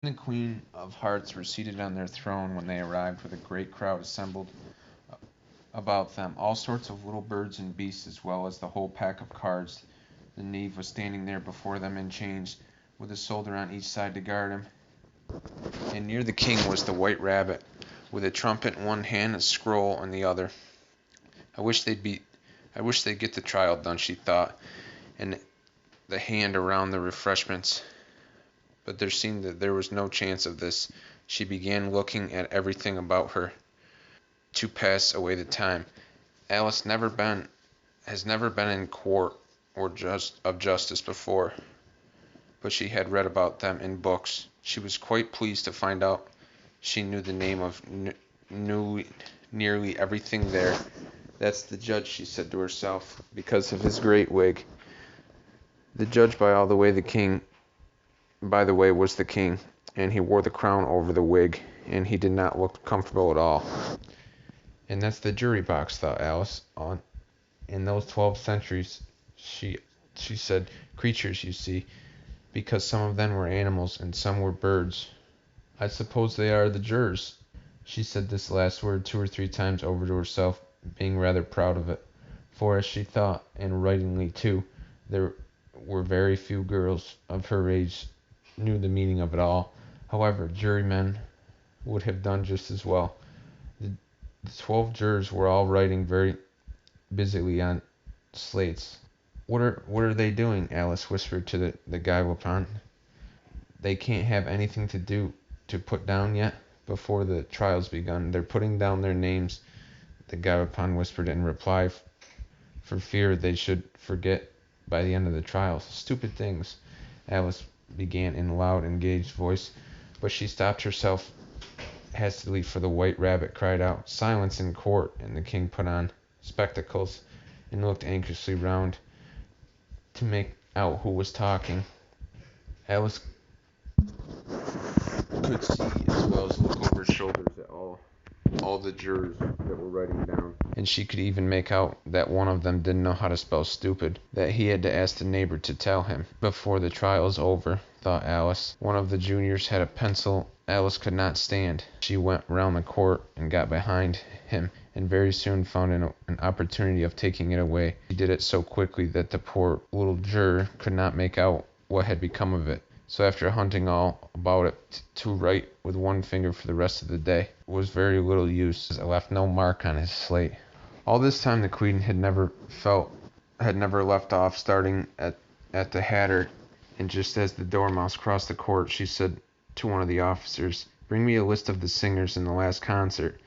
The Queen of Hearts were seated on their throne when they arrived, with a great crowd assembled about them, all sorts of little birds and beasts, as well as the whole pack of cards. The knave was standing there before them in chains, with a soldier on each side to guard him. And near the king was the white rabbit, with a trumpet in one hand and a scroll in the other. I wish they'd be I wish they'd get the trial done, she thought, and the hand around the refreshments. But there seemed that there was no chance of this. She began looking at everything about her to pass away the time. Alice has never been in court or of justice before, but she had read about them in books. She was quite pleased to find out she knew the name of nearly everything there. That's the judge, she said to herself, because of his great wig. The judge, by the way, was the king, and he wore the crown over the wig, and he did not look comfortable at all. And that's the jury box, thought Alice. In those 12 centuries, she said, creatures, you see, because some of them were animals and some were birds. I suppose they are the jurors. She said this last word 2 or 3 times over to herself, being rather proud of it, for as she thought, and rightly too, there were very few girls of her age knew the meaning of it all. However, jurymen would have done just as well. The 12 jurors were all writing very busily on slates. What are they doing? Alice whispered to the Gallipound. They can't have anything to put down yet before the trial's begun. They're putting down their names, the Gallipound whispered in reply, for fear they should forget by the end of the trial. Stupid things, Alice began in a loud, engaged voice, but she stopped herself hastily, for the white rabbit cried out, "Silence in court!" and the king put on spectacles and looked anxiously round to make out who was talking. Alice could see as well as look over her shoulders at all the jurors that were writing down, and she could even make out that one of them didn't know how to spell stupid, that he had to ask the neighbor to tell him. Before the trial is over, thought Alice, one of the juniors had a pencil Alice could not stand. She went round the court and got behind him, and very soon found an opportunity of taking it away. She did it so quickly that the poor little juror could not make out what had become of it. So after hunting all about it to write with one finger for the rest of the day was very little use. It left no mark on his slate. All this time the Queen had never left off starting at the Hatter, and just as the Dormouse crossed the court, she said to one of the officers, "Bring me a list of the singers in the last concert,"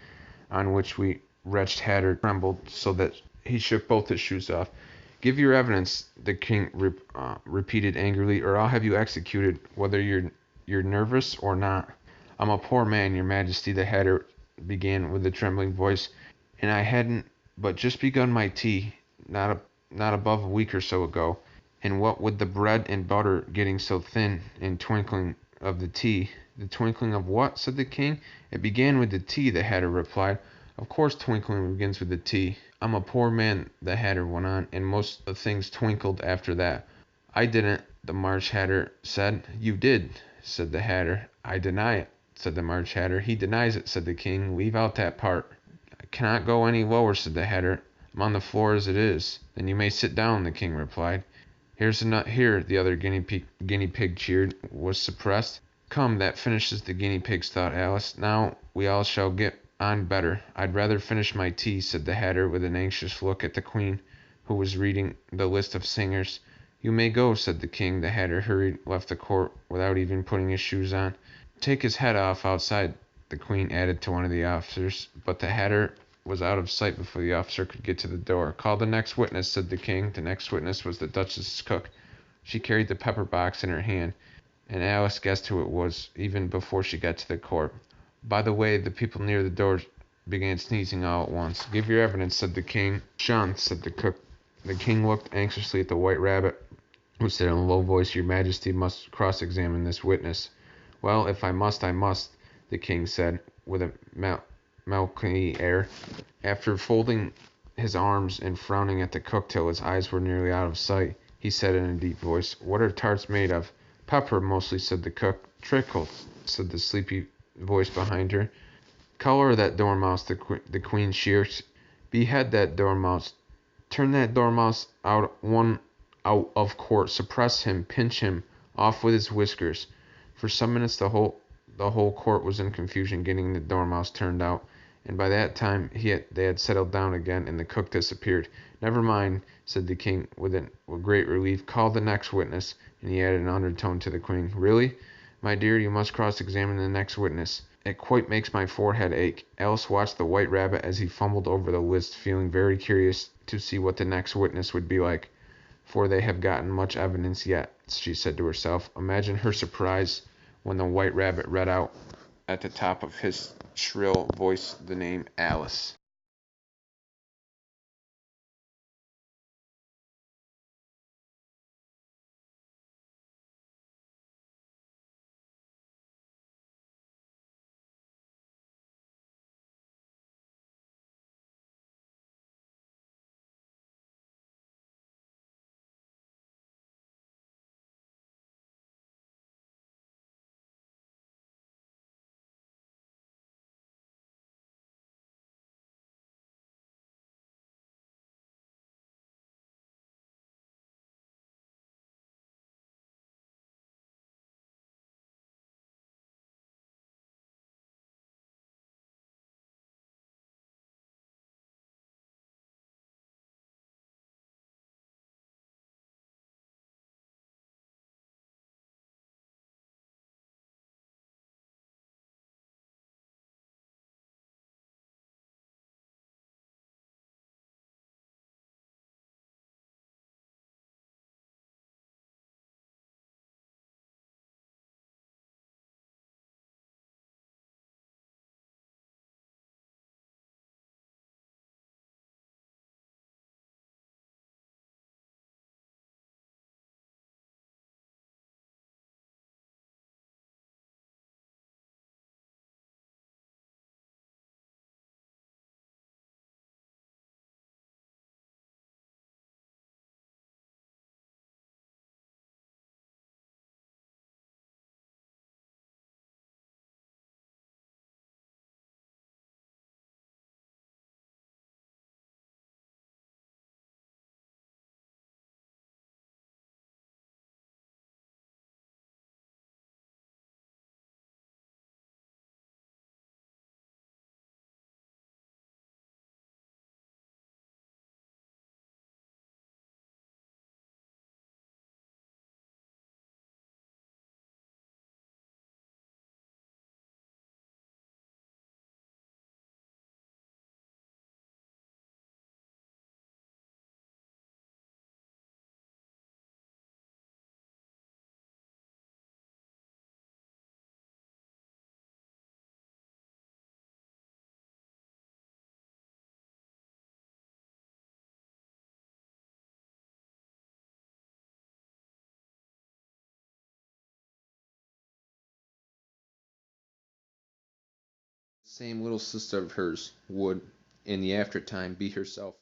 on which we wretched Hatter trembled so that he shook both his shoes off. "Give your evidence," the king repeated angrily, "or I'll have you executed, whether you're nervous or not." "I'm a poor man, your majesty," the Hatter began with a trembling voice, "and I hadn't but just begun my tea, not above a week or so ago, and what with the bread and butter getting so thin, and twinkling of the tea—" "The twinkling of what?" said the king. "It began with the tea," the Hatter replied. "Of course twinkling begins with the tea. I'm a poor man," the Hatter went on, "and most of things twinkled after that." "I didn't," the March Hatter said. "You did," said the Hatter. "I deny it," said the March Hatter. "He denies it," said the king. "Leave out that part." "I cannot go any lower," said the Hatter. "I'm on the floor as it is." "Then you may sit down," the king replied. "Here's a nut here," the other guinea pig cheered, was suppressed. "Come, that finishes the guinea pigs," thought Alice. "Now we all shall get on better." "I'd rather finish my tea," said the Hatter, with an anxious look at the Queen, who was reading the list of singers. "You may go," said the king. The Hatter left the court without even putting his shoes on. "Take his head off outside," the Queen added to one of the officers, but the Hatter was out of sight before the officer could get to the door. "Call the next witness," said the king. The next witness was the Duchess's cook. She carried the pepper box in her hand, and Alice guessed who it was even before she got to the court. By the way, the people near the door began sneezing all at once. "Give your evidence," said the king. "Shun," said the cook. The king looked anxiously at the white rabbit, who said in a low voice, "Your majesty must cross-examine this witness." "Well, if I must, I must," the king said, with a melancholy air. After folding his arms and frowning at the cook till his eyes were nearly out of sight, he said in a deep voice, "What are tarts made of?" "Pepper, mostly," said the cook. "Trickled," said the sleepy voice behind her. "Collar that dormouse," the queen shrieked. "Behead that dormouse. Turn that dormouse out of court. Suppress him. Pinch him. Off with his whiskers." For some minutes the whole court was in confusion getting the dormouse turned out, and by that time they had settled down again, and the cook disappeared. "Never mind," said the king with great relief. "Call the next witness," and he added in an undertone to the queen. "Really, my dear, you must cross-examine the next witness. It quite makes my forehead ache." Alice watched the white rabbit as he fumbled over the list, feeling very curious to see what the next witness would be like. "For they have gotten much evidence yet," she said to herself. Imagine her surprise when the white rabbit read out at the top of his shrill voice the name Alice. Same little sister of hers would, in the after time, be herself.